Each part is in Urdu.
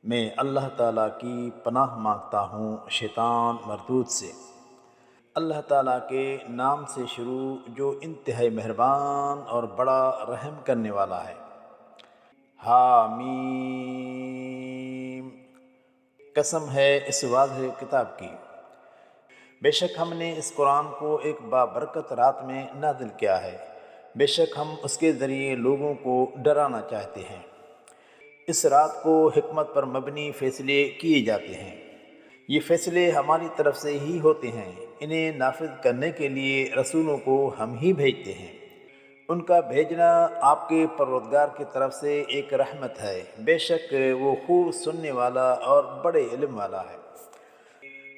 میں اللہ تعالیٰ کی پناہ مانگتا ہوں شیطان مردود سے۔ اللہ تعالیٰ کے نام سے شروع جو انتہائی مہربان اور بڑا رحم کرنے والا ہے۔ حامیم۔ قسم ہے اس واضح کتاب کی، بے شک ہم نے اس قرآن کو ایک بابرکت رات میں نازل کیا ہے، بے شک ہم اس کے ذریعے لوگوں کو ڈرانا چاہتے ہیں۔ اس رات کو حکمت پر مبنی فیصلے کیے جاتے ہیں، یہ فیصلے ہماری طرف سے ہی ہوتے ہیں، انہیں نافذ کرنے کے لیے رسولوں کو ہم ہی بھیجتے ہیں۔ ان کا بھیجنا آپ کے پروردگار کی طرف سے ایک رحمت ہے، بے شک وہ خوب سننے والا اور بڑے علم والا ہے۔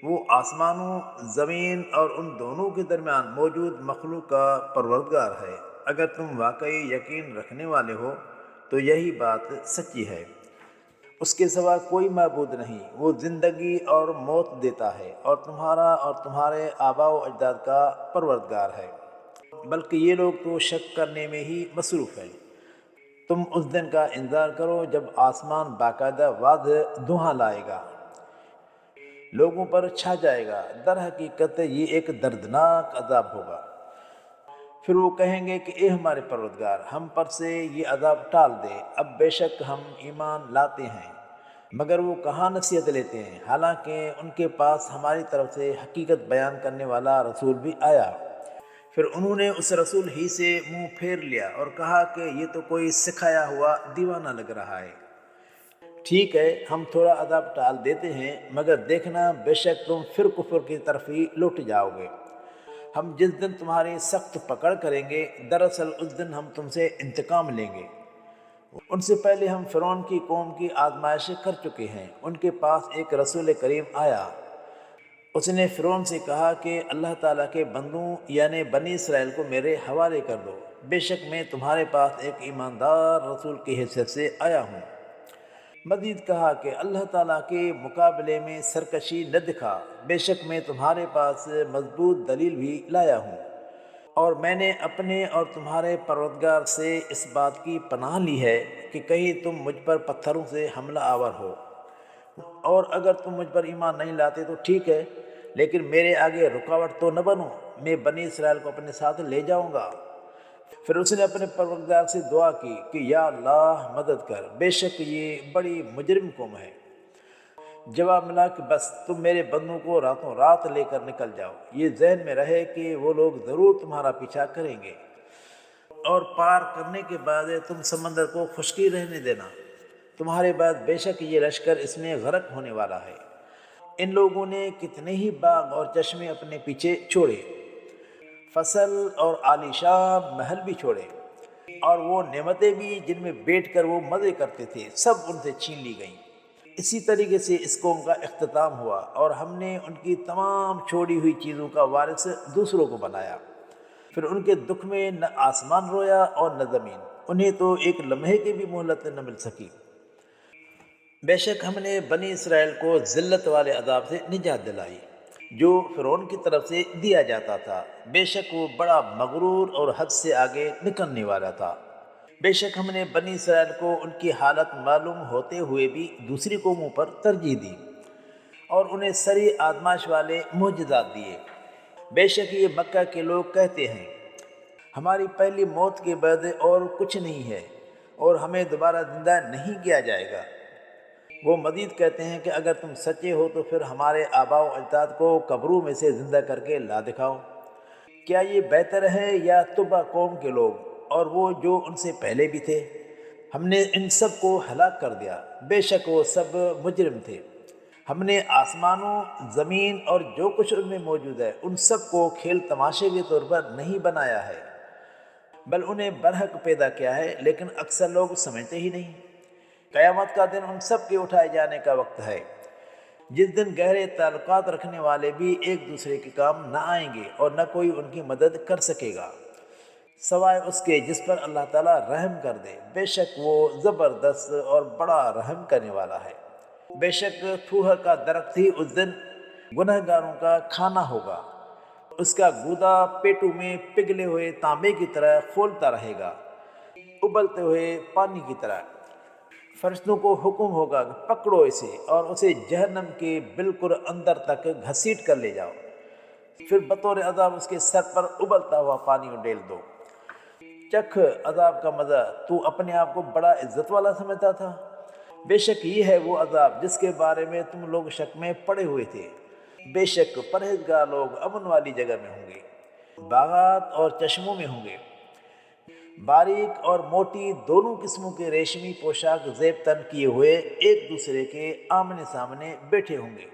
وہ آسمانوں، زمین اور ان دونوں کے درمیان موجود مخلوق کا پروردگار ہے۔ اگر تم واقعی یقین رکھنے والے ہو تو یہی بات سچی ہے۔ اس کے سوا کوئی معبود نہیں، وہ زندگی اور موت دیتا ہے اور تمہارا اور تمہارے آباء و اجداد کا پروردگار ہے، بلکہ یہ لوگ تو شک کرنے میں ہی مصروف ہیں۔ تم اس دن کا انتظار کرو جب آسمان باقاعدہ واضح دھواں لائے گا، لوگوں پر چھا جائے گا، در حقیقت یہ ایک دردناک عذاب ہوگا۔ پھر وہ کہیں گے کہ اے ہمارے پروردگار، ہم پر سے یہ عذاب ٹال دے، اب بے شک ہم ایمان لاتے ہیں۔ مگر وہ کہاں نصیحت لیتے ہیں، حالانکہ ان کے پاس ہماری طرف سے حقیقت بیان کرنے والا رسول بھی آیا۔ پھر انہوں نے اس رسول ہی سے منہ پھیر لیا اور کہا کہ یہ تو کوئی سکھایا ہوا دیوانہ لگ رہا ہے۔ ٹھیک ہے، ہم تھوڑا عذاب ٹال دیتے ہیں، مگر دیکھنا بے شک تم پھر کفر کی طرف ہی لوٹ جاؤ گے۔ ہم جس دن تمہاری سخت پکڑ کریں گے، دراصل اس دن ہم تم سے انتقام لیں گے۔ ان سے پہلے ہم فرعون کی قوم کی آزمائشیں کر چکے ہیں۔ ان کے پاس ایک رسول کریم آیا، اس نے فرعون سے کہا کہ اللہ تعالیٰ کے بندوں یعنی بنی اسرائیل کو میرے حوالے کر دو، بے شک میں تمہارے پاس ایک ایماندار رسول کی حیثیت سے آیا ہوں۔ مزید کہا کہ اللہ تعالیٰ کے مقابلے میں سرکشی نہ دکھا، بے شک میں تمہارے پاس مضبوط دلیل بھی لایا ہوں، اور میں نے اپنے اور تمہارے پروردگار سے اس بات کی پناہ لی ہے کہ کہیں تم مجھ پر پتھروں سے حملہ آور ہو، اور اگر تم مجھ پر ایمان نہیں لاتے تو ٹھیک ہے، لیکن میرے آگے رکاوٹ تو نہ بنو، میں بنی اسرائیل کو اپنے ساتھ لے جاؤں گا۔ پھر اس نے اپنے پروردگار سے دعا کی کہ یا اللہ مدد کر، بے شک یہ بڑی مجرم قوم ہے۔ جواب ملا کہ بس تم میرے بندوں کو راتوں رات لے کر نکل جاؤ، یہ ذہن میں رہے کہ وہ لوگ ضرور تمہارا پیچھا کریں گے، اور پار کرنے کے بعد تم سمندر کو خشکی رہنے دینا، تمہارے بعد بے شک یہ لشکر اس میں غرق ہونے والا ہے۔ ان لوگوں نے کتنے ہی باغ اور چشمے اپنے پیچھے چھوڑے، فصل اور عالیشان محل بھی چھوڑے، اور وہ نعمتیں بھی جن میں بیٹھ کر وہ مزے کرتے تھے، سب ان سے چھین لی گئیں۔ اسی طریقے سے اس قوم کا اختتام ہوا، اور ہم نے ان کی تمام چھوڑی ہوئی چیزوں کا وارث دوسروں کو بنایا۔ پھر ان کے دکھ میں نہ آسمان رویا اور نہ زمین، انہیں تو ایک لمحے کی بھی مہلت نہ مل سکی۔ بے شک ہم نے بنی اسرائیل کو ذلت والے عذاب سے نجات دلائی جو فرعون کی طرف سے دیا جاتا تھا، بے شک وہ بڑا مغرور اور حد سے آگے نکلنے والا تھا۔ بے شک ہم نے بنی اسرائیل کو ان کی حالت معلوم ہوتے ہوئے بھی دوسری قوموں پر ترجیح دی، اور انہیں سری آزمائش والے معجزات دیے۔ بے شک یہ مکہ کے لوگ کہتے ہیں ہماری پہلی موت کے بعد اور کچھ نہیں ہے، اور ہمیں دوبارہ زندہ نہیں کیا جائے گا۔ وہ مزید کہتے ہیں کہ اگر تم سچے ہو تو پھر ہمارے آباء و اجداد کو قبروں میں سے زندہ کر کے لا دکھاؤ۔ کیا یہ بہتر ہے یا تبع قوم کے لوگ اور وہ جو ان سے پہلے بھی تھے؟ ہم نے ان سب کو ہلاک کر دیا، بے شک وہ سب مجرم تھے۔ ہم نے آسمانوں، زمین اور جو کچھ ان میں موجود ہے ان سب کو کھیل تماشے کے طور پر نہیں بنایا ہے، بل انہیں برحق پیدا کیا ہے، لیکن اکثر لوگ سمجھتے ہی نہیں۔ قیامت کا دن ان سب کے اٹھائے جانے کا وقت ہے، جس دن گہرے تعلقات رکھنے والے بھی ایک دوسرے کے کام نہ آئیں گے اور نہ کوئی ان کی مدد کر سکے گا سوائے اس کے جس پر اللہ تعالیٰ رحم کر دے، بے شک وہ زبردست اور بڑا رحم کرنے والا ہے۔ بے شک تھوہر کا درخت ہی اس دن گنہگاروں کا کھانا ہوگا، اس کا گودا پیٹوں میں پگھلے ہوئے تانبے کی طرح کھولتا رہے گا، ابلتے ہوئے پانی کی طرح۔ فرشتوں کو حکم ہوگا کہ پکڑو اسے اور اسے جہنم کے بالکل اندر تک گھسیٹ کر لے جاؤ، پھر بطور عذاب اس کے سر پر ابلتا ہوا پانی ڈیل دو۔ چکھ عذاب کا مزہ، تو اپنے آپ کو بڑا عزت والا سمجھتا تھا؟ بے شک یہ ہے وہ عذاب جس کے بارے میں تم لوگ شک میں پڑے ہوئے تھے۔ بے شک پرہیزگار لوگ امن والی جگہ میں ہوں گے، باغات اور چشموں میں ہوں گے، باریک اور موٹی دونوں قسموں کے ریشمی پوشاک زیب تن کیے ہوئے ایک دوسرے کے آمنے سامنے بیٹھے ہوں گے۔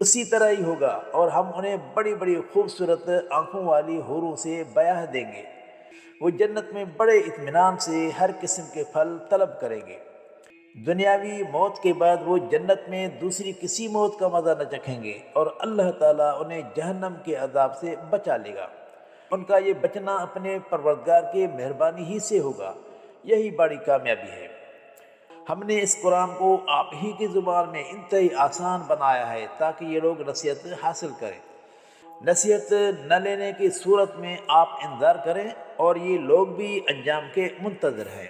اسی طرح ہی ہوگا، اور ہم انہیں بڑی بڑی خوبصورت آنکھوں والی حوروں سے بیاہ دیں گے۔ وہ جنت میں بڑے اطمینان سے ہر قسم کے پھل طلب کریں گے۔ دنیاوی موت کے بعد وہ جنت میں دوسری کسی موت کا مزہ نہ چکھیں گے، اور اللہ تعالیٰ انہیں جہنم کے عذاب سے بچا لے گا۔ ان کا یہ بچنا اپنے پروردگار کی مہربانی ہی سے ہوگا، یہی بڑی کامیابی ہے۔ ہم نے اس قرآن کو آپ ہی کی زبان میں انتہائی آسان بنایا ہے تاکہ یہ لوگ نصیحت حاصل کریں۔ نصیحت نہ لینے کی صورت میں آپ انذار کریں، اور یہ لوگ بھی انجام کے منتظر ہیں۔